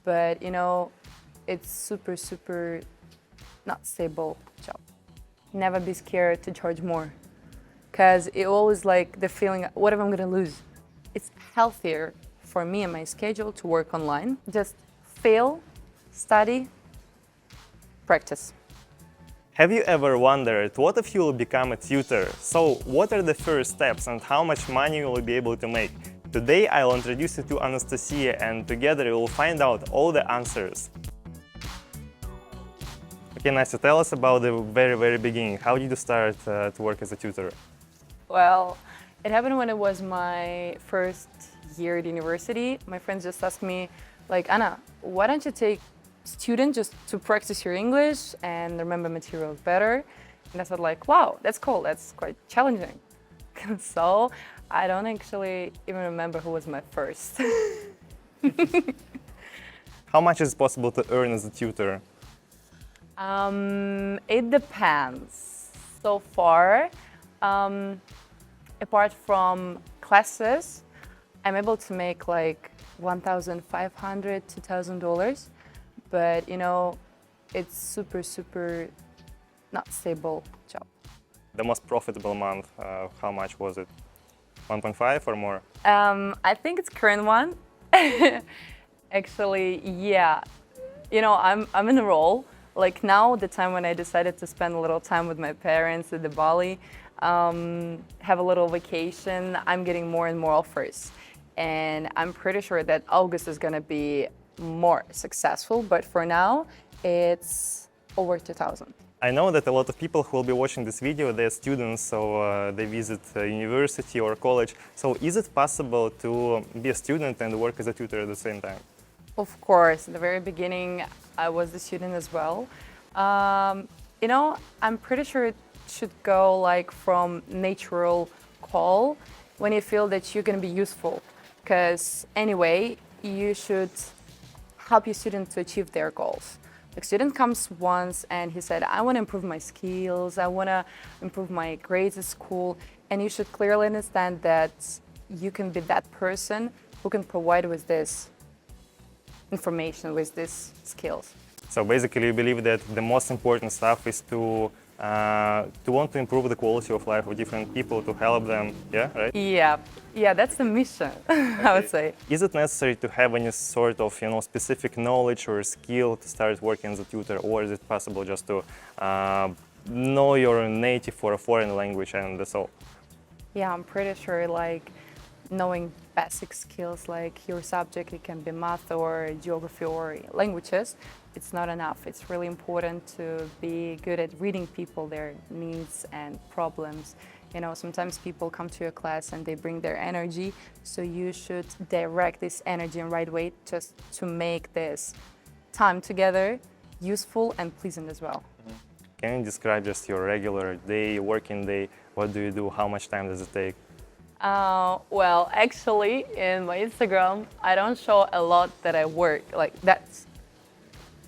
but it's super not stable job. Never be scared to charge more, because it always like the feeling, what if I'm gonna lose? It's healthier for me and my schedule to work online. Just fail, study, practice. Have you ever wondered, what if you will become a tutor? So, what are the first steps and how much money you will be able to make? Today I'll introduce you to Nastya, and together we will find out all the answers. Okay, Nastya, tell us about the very beginning. How did you start to work as a tutor? Well, it happened when it was my first year at university. My friends just asked me, like, Anna, why don't you take student just to practice your English and remember materials better? And I said, like, wow, that's cool, that's quite challenging. So I don't actually even remember who was my first. How much is possible to earn as a tutor? It depends. So far, apart from classes, I'm able to make like $1,500 to $2,000, but it's super not stable job. The most profitable month, how much was it? 1.5 or more? I think it's current one. Actually, yeah. I'm in a role. Like now, the time when I decided to spend a little time with my parents at the Bali, have a little vacation, I'm getting more and more offers. And I'm pretty sure that August is going to be more successful, but for now, it's over 2,000. I know that a lot of people who will be watching this video, they're students, so they visit university or college. So is it possible to be a student and work as a tutor at the same time? Of course, in the very beginning, I was the student as well. I'm pretty sure it should go like from natural call when you feel that you're going to be useful. Because anyway, you should help your student to achieve their goals. The student comes once and he said, I want to improve my skills, I want to improve my grades at school. And you should clearly understand that you can be that person who can provide with this information, with these skills. So basically you believe that the most important stuff is to want to improve the quality of life of different people, to help them, yeah, right? Yeah, that's the mission, I would say. Is it necessary to have any sort of, specific knowledge or skill to start working as a tutor, or is it possible just to know your native or a foreign language and that's all? Yeah, I'm pretty sure like knowing basic skills like your subject, it can be math or geography or languages, it's not enough. It's really important to be good at reading people, their needs and problems. Sometimes people come to your class and they bring their energy, so you should direct this energy in right way just to make this time together useful and pleasant as well. Can you describe just your regular day, working day? What do you do? How much time does it take? Well, actually, in my Instagram, I don't show a lot that I work, like that's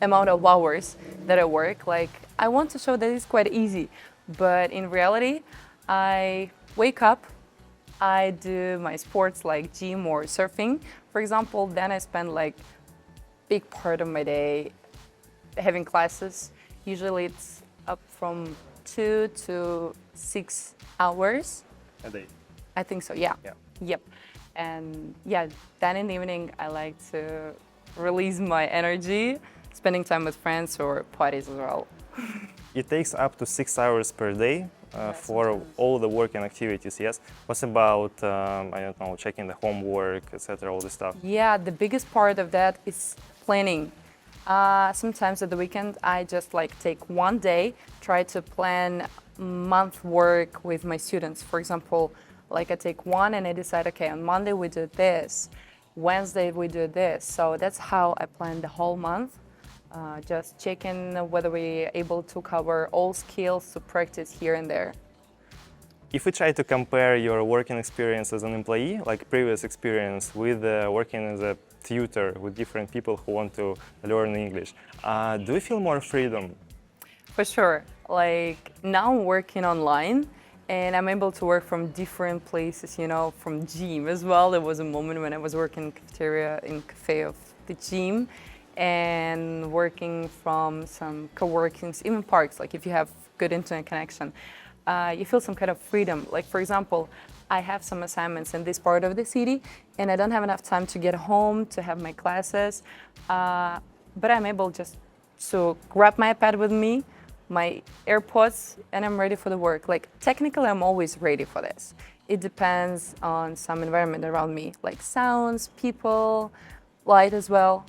amount of hours that I work. Like, I want to show that it's quite easy, but in reality, I wake up, I do my sports like gym or surfing, for example, then I spend like big part of my day having classes. Usually it's up from 2 to 6 hours. A day? I think so, yeah. Yep. And yeah, then in the evening, I like to release my energy, spending time with friends or parties as well. It takes up to 6 hours per day for all the working activities, yes? What about, I don't know, checking the homework, etc., all this stuff? Yeah, the biggest part of that is planning. Sometimes at the weekend, I just take one day, try to plan month work with my students. For example, I take one and I decide, okay, on Monday we do this, Wednesday we do this. So that's how I plan the whole month. Just checking whether we're able to cover all skills to practice here and there. If we try to compare your working experience as an employee, like previous experience, with working as a tutor with different people who want to learn English, do you feel more freedom? For sure. Now I'm working online and I'm able to work from different places, from gym as well. There was a moment when I was working in cafeteria, in cafe of the gym. and working from some co-workings, even parks, like if you have good internet connection, you feel some kind of freedom. Like for example, I have some assignments in this part of the city and I don't have enough time to get home to have my classes, but I'm able just to grab my iPad with me, my AirPods, and I'm ready for the work. Like technically, I'm always ready for this. It depends on some environment around me, like sounds, people, light as well.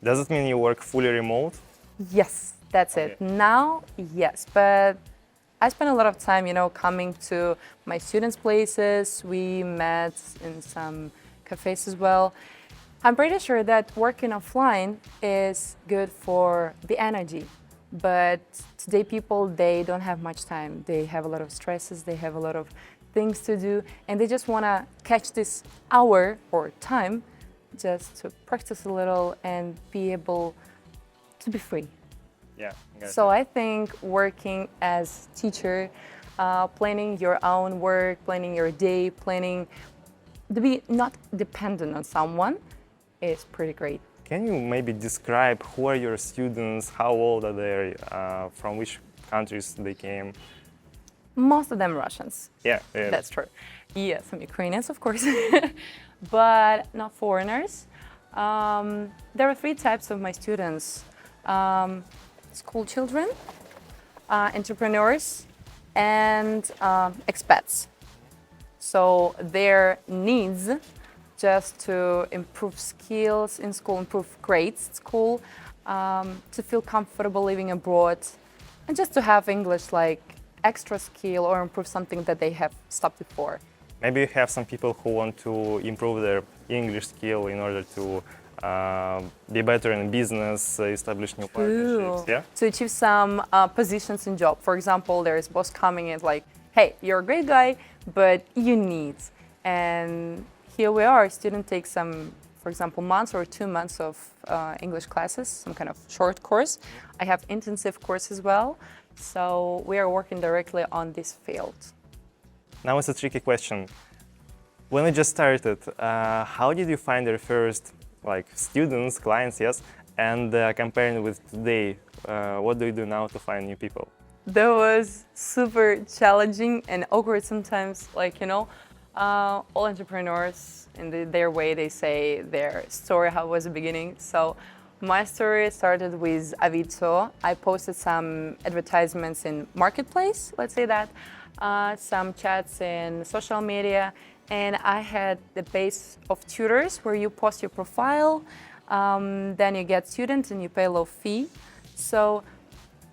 Does it mean you work fully remote? Yes, that's it. Now, yes, but I spend a lot of time, coming to my students' places. We met in some cafes as well. I'm pretty sure that working offline is good for the energy, but today people, they don't have much time. They have a lot of stresses, they have a lot of things to do, and they just want to catch this hour or time just to practice a little and be able to be free. Yeah. So I think working as teacher, planning your own work, planning your day, planning to be not dependent on someone is pretty great. Can you maybe describe who are your students, how old are they, from which countries they came? Most of them Russians. Yeah. That's true. Yeah, some Ukrainians, of course, but not foreigners. There are three types of my students. School children, entrepreneurs, and expats. So their needs just to improve skills in school, improve grades at school, to feel comfortable living abroad, and just to have English like extra skill or improve something that they have stopped before. Maybe you have some people who want to improve their English skill in order to be better in business, establish new partnerships, yeah? To achieve some positions in job. For example, there is boss coming in like, hey, you're a great guy, but you need. And here we are, student takes some, for example, months or 2 months of English classes, some kind of short course. I have intensive course as well. So we are working directly on this field. Now it's a tricky question. When you just started, how did you find your first students, clients, yes, and comparing with today, what do you do now to find new people? That was super challenging and awkward sometimes. All entrepreneurs in their way, they say their story, how it was the beginning. So my story started with Avito. I posted some advertisements in Marketplace, let's say that, some chats in social media, and I had the base of Tutors where you post your profile, then you get students and you pay a low fee. So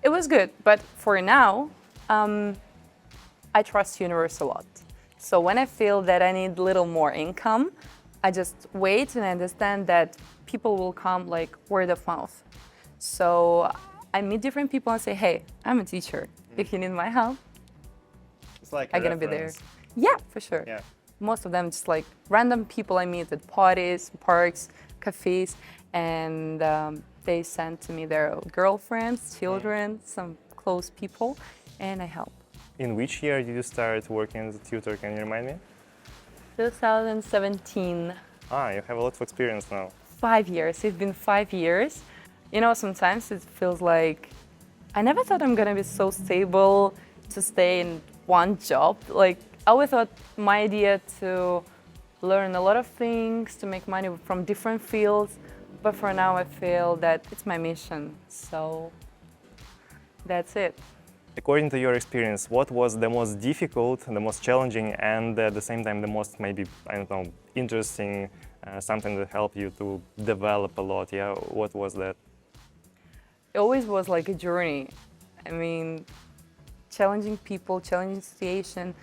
it was good, but for now, I trust Universe a lot. So when I feel that I need a little more income, I just wait and understand that people will come like word of mouth. So I meet different people and say, hey, I'm a teacher. If you need my help, it's like I'm gonna be there. Yeah, for sure. Yeah. Most of them just like random people I meet at parties, parks, cafes, and they send to me their girlfriends, children, some close people, and I help. In which year did you start working as a tutor? Can you remind me? 2017. You have a lot of experience now. 5 years. It's been 5 years. Sometimes it feels like I never thought I'm gonna be so stable to stay in one job. Like I always thought my idea to learn a lot of things, to make money from different fields, but for now I feel that it's my mission. So that's it. According to your experience, what was the most difficult, the most challenging, and at the same time the most maybe, interesting, something that helped you to develop a lot? Yeah, what was that? It always was like a journey. I mean, challenging people, challenging situation,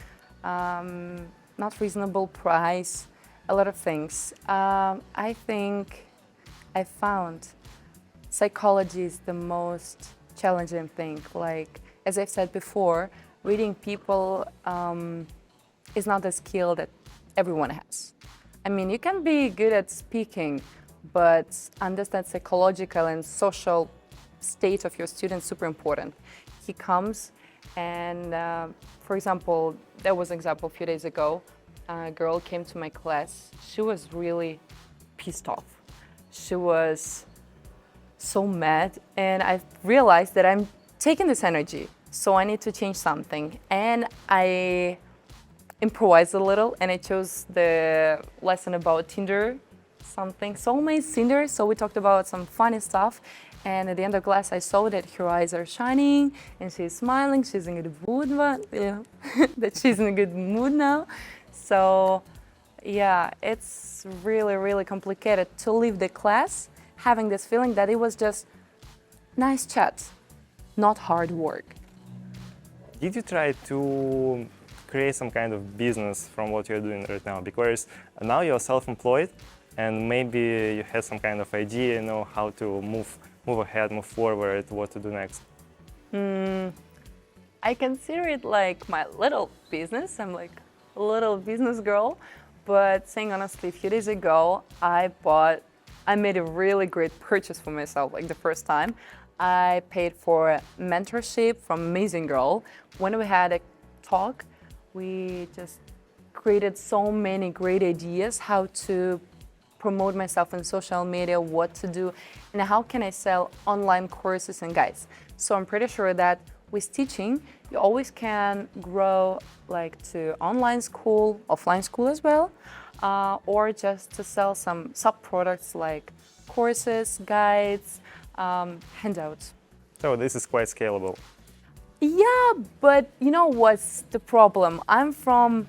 not reasonable price, a lot of things. I think I found psychology is the most challenging thing. Like, as I've said before, reading people is not a skill that everyone has. I mean, you can be good at speaking, but understand psychological and social state of your student is super important. He comes and, for example, there was an example a few days ago, a girl came to my class. She was really pissed off. She was so mad, and I realized that I'm taking this energy, so I need to change something. And I improvised a little, and I chose the lesson about Tinder, something soulmates Tinder. So we talked about some funny stuff, and at the end of class, I saw that her eyes are shining, and she's smiling. She's in a good mood, that she's in a good mood now. So yeah, it's really, really complicated to leave the class having this feeling that it was just nice chat, not hard work. Did you try to create some kind of business from what you're doing right now? Because now you're self-employed, and maybe you have some kind of idea, how to move ahead, move forward, what to do next. I consider it like my little business. I'm like a little business girl. But saying honestly, a few days ago, I made a really great purchase for myself, like the first time. I paid for mentorship from amazing girl. When we had a talk, we just created so many great ideas how to promote myself in social media, what to do, and how can I sell online courses and guides. So I'm pretty sure that with teaching, you always can grow like to online school, offline school as well, or just to sell some sub-products like courses, guides, handouts. So this is quite scalable. Yeah, but you know what's the problem? I'm from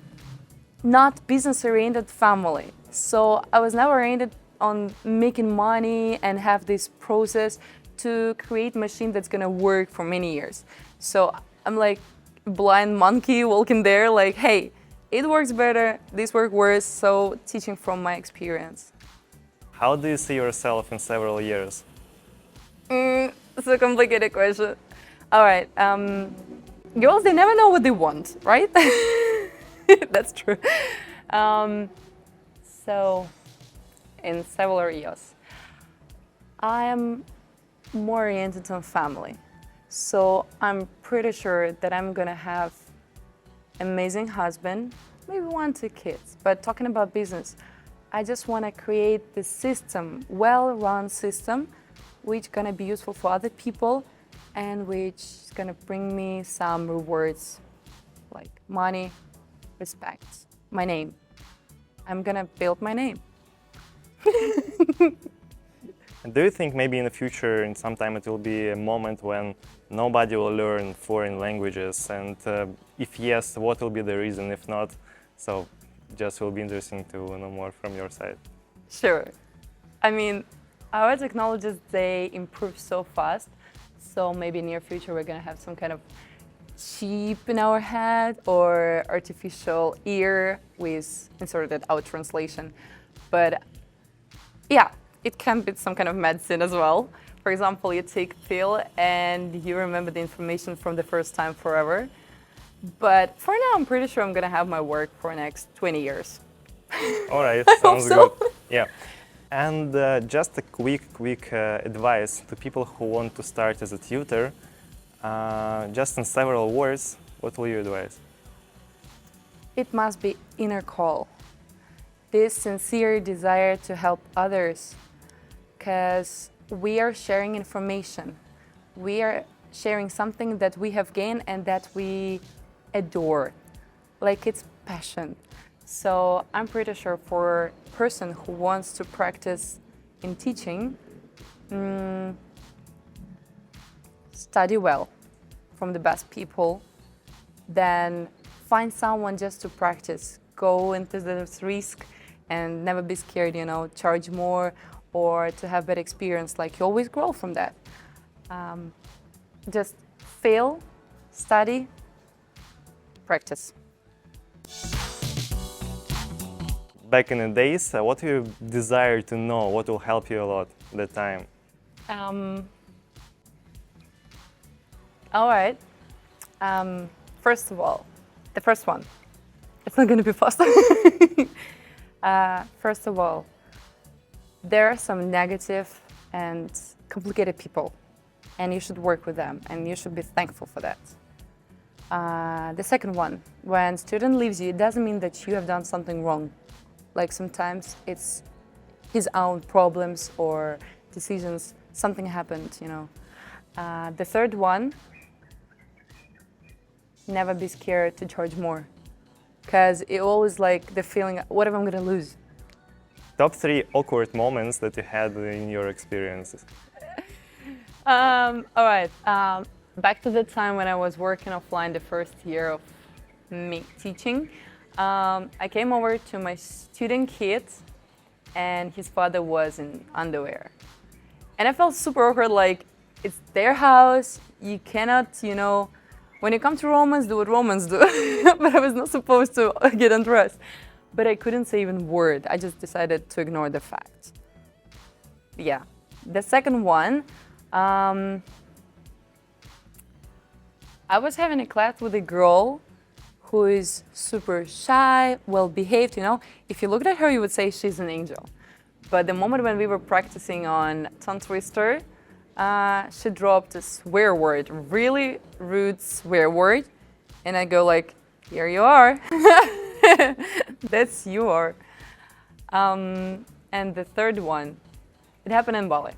not business-oriented family. So I was never oriented on making money and have this process to create a machine that's gonna work for many years. So I'm like a blind monkey walking there like, hey, it works better, this works worse, so teaching from my experience. How do you see yourself in several years? It's a complicated question. All right, girls, they never know what they want, right? That's true. So, in several years, I am more oriented on family. So I'm pretty sure that I'm gonna have amazing husband, maybe 1, 2 kids. But talking about business, I just wanna create the system, well-run system, which gonna be useful for other people and which is gonna bring me some rewards like money, respect, my name. I'm gonna build my name. And do you think maybe in the future, in some time, it will be a moment when nobody will learn foreign languages? And if yes, what will be the reason? If not, so just will be interesting to know more from your side. Sure. I mean, our technologies, they improve so fast. So maybe in near future, we're gonna have some kind of chip in our head or artificial ear with inserted out translation. But yeah, it can be some kind of medicine as well. For example, you take a pill and you remember the information from the first time forever. But for now, I'm pretty sure I'm gonna have my work for the next 20 years. All right, sounds good. Yeah. And just a quick advice to people who want to start as a tutor. Just in several words, what will you advise? It must be inner call. This sincere desire to help others, because we are sharing information. We are sharing something that we have gained and that we adore, like it's passion. So I'm pretty sure for a person who wants to practice in teaching, study well from the best people, then find someone just to practice. Go into this risk and never be scared, charge more or to have better experience. Like, you always grow from that. Just fail, study, practice. Back in the days, what do you desire to know? What will help you a lot at that time? All right. First of all, the first one. It's not going to be fast. First of all, there are some negative and complicated people, and you should work with them, and you should be thankful for that. The second one, when student leaves you, it doesn't mean that you have done something wrong. Like, sometimes it's his own problems or decisions. something happened, you know. The third one, never be scared to charge more. Because it always like the feeling, what if I'm gonna lose? Top 3 awkward moments that you had in your experiences. All right, back to the time when I was working offline the first year of me teaching. I came over to my student kid and his father was in underwear. And I felt super awkward, like it's their house, you cannot, you know, when you come to Romans, do what Romans do. But I was not supposed to get undressed. But I couldn't say even a word. I just decided to ignore the fact. Yeah. The second one, I was having a class with a girl who is super shy, well-behaved, you know. If you looked at her, you would say she's an angel. But the moment when we were practicing on tongue twister, she dropped a swear word, really rude swear word. And I go like, here you are. That's you are. And the third one, it happened in Bali.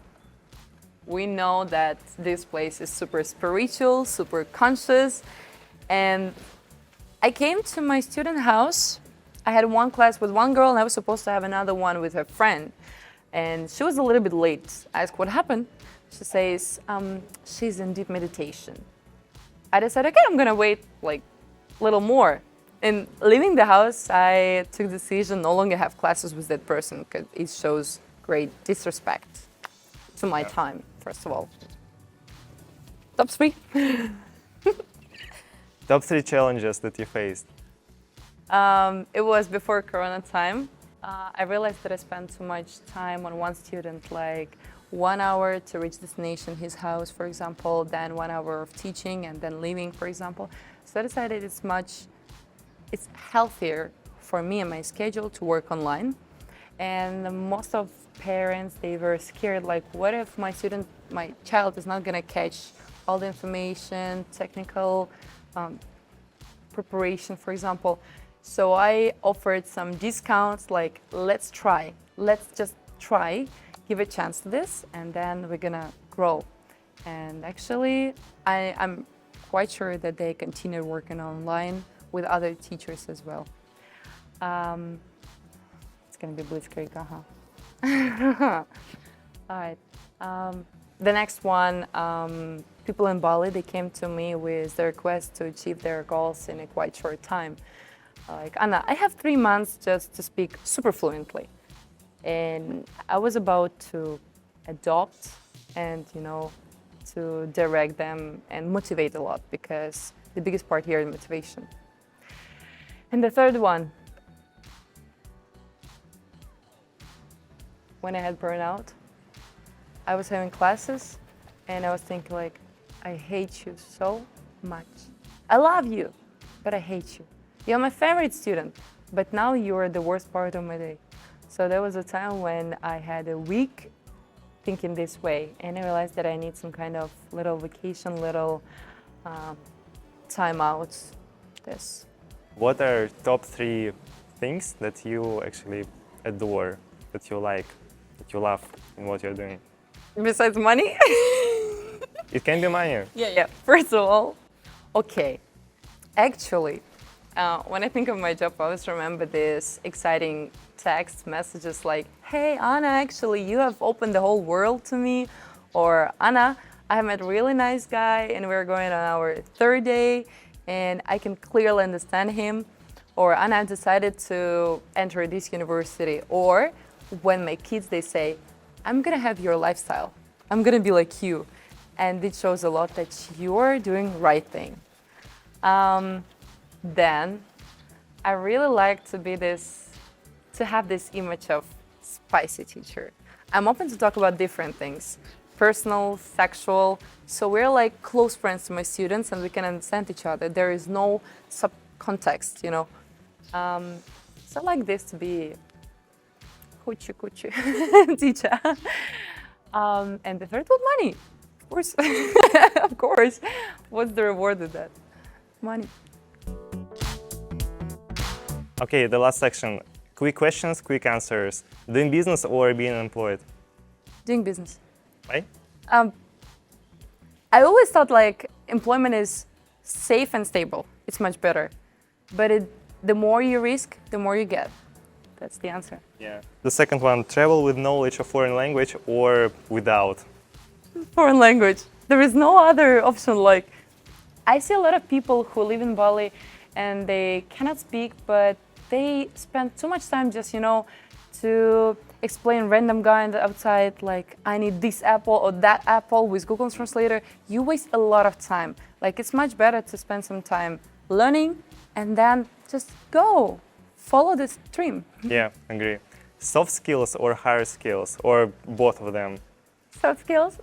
We know that this place is super spiritual, super conscious. And I came to my student house. I had one class with one girl and I was supposed to have another one with her friend. And she was a little bit late. I asked what happened. She says, she's in deep meditation. I decided, okay, I'm gonna wait like a little more. And leaving the house, I took the decision no longer have classes with that person because it shows great disrespect to my time, first of all. Top 3. Top 3 challenges that you faced. It was before Corona time. I realized that I spent too much time on one student, like 1 hour to reach destination, his house, for example, then 1 hour of teaching and then leaving, for example. So I decided it's healthier for me and my schedule to work online. And most of parents, they were scared, like, what if my child is not gonna catch all the information, technical preparation, for example. So I offered some discounts, like, let's just try, give a chance to this, and then we're gonna grow. And actually, I'm quite sure that they continue working online with other teachers as well. It's gonna be blitzkrieg, All right. The next one, people in Bali, they came to me with the request to achieve their goals in a quite short time. Like, Anna, I have 3 months just to speak super fluently. And I was about to adopt and, you know, to direct them and motivate a lot because the biggest part here is motivation. And the third one, when I had burnout, I was having classes and I was thinking like, I hate you so much. I love you, but I hate you. You're my favorite student, but now you're the worst part of my day. So there was a time when I had a week thinking this way, and I realized that I need some kind of little vacation, little timeouts. This. What are top 3 things that you actually adore, that you like, that you love in what you're doing? Besides money? It can be money. Yeah. First of all, okay. Actually, when I think of my job, I always remember this exciting text messages like, hey, Anna, actually, you have opened the whole world to me. Or, Anna, I have met a really nice guy and we're going on our 3rd day and I can clearly understand him. Or, Anna, I've decided to enter this university. Or, when my kids, they say, I'm gonna have your lifestyle. I'm gonna be like you. And it shows a lot that you're doing the right thing. Then I really like to have this image of spicy teacher. I'm open to talk about different things, personal, sexual. So we're like close friends to my students and we can understand each other. There is no subcontext, you know. So I like this to be coochie teacher. And the third one, money. Of course. Of course. What's the reward of that? Money. Okay, the last section. Quick questions, quick answers. Doing business or being employed? Doing business. Why? I always thought like employment is safe and stable. It's much better. But the more you risk, the more you get. That's the answer. Yeah. The second one, travel with knowledge of foreign language or without? Foreign language. There is no other option. Like, I see a lot of people who live in Bali and they cannot speak, but they spend too much time just, to explain random guy on the outside, like, I need this apple or that apple with Google Translator. You waste a lot of time. Like, it's much better to spend some time learning and then just go. Follow the stream. Yeah, agree. Soft skills or hard skills, or both of them? Soft skills,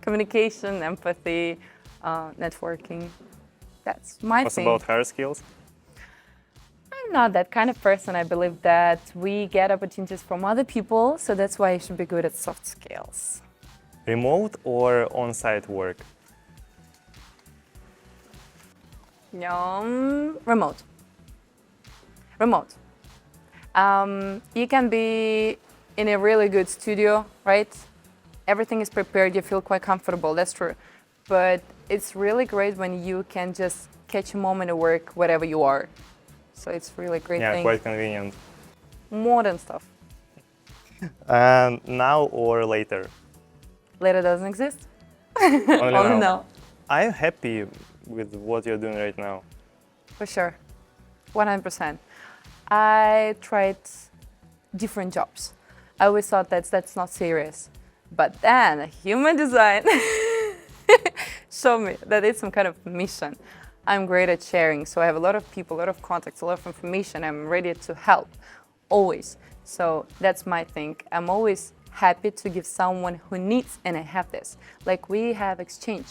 communication, empathy, networking. That's my thing. What about hard skills? I'm not that kind of person. I believe that we get opportunities from other people, so that's why you should be good at soft skills. Remote or on-site work? Remote. Remote. You can be in a really good studio, right? Everything is prepared, you feel quite comfortable, that's true. But it's really great when you can just catch a moment at work, wherever you are. So it's really great thing. Yeah, quite convenient. Modern stuff. Now or later? Later doesn't exist. Only now. I'm happy with what you're doing right now. For sure. 100%. I tried different jobs. I always thought that's not serious. But then human design showed me that it's some kind of mission. I'm great at sharing, so I have a lot of people, a lot of contacts, a lot of information. I'm ready to help, always. So that's my thing. I'm always happy to give someone who needs, and I have this. Like, we have exchange.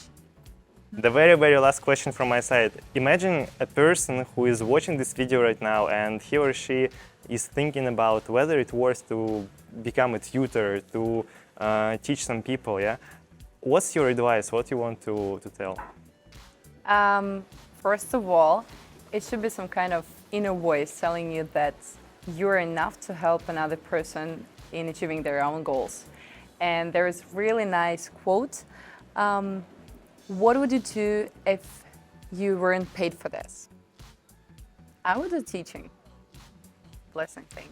The very, very last question from my side. Imagine a person who is watching this video right now and he or she is thinking about whether it's worth to become a tutor, to teach some people, yeah? What's your advice? What you want to tell? First of all, it should be some kind of inner voice telling you that you're enough to help another person in achieving their own goals. And there is really nice quote. What would you do if you weren't paid for this? I would do teaching. Blessing thing.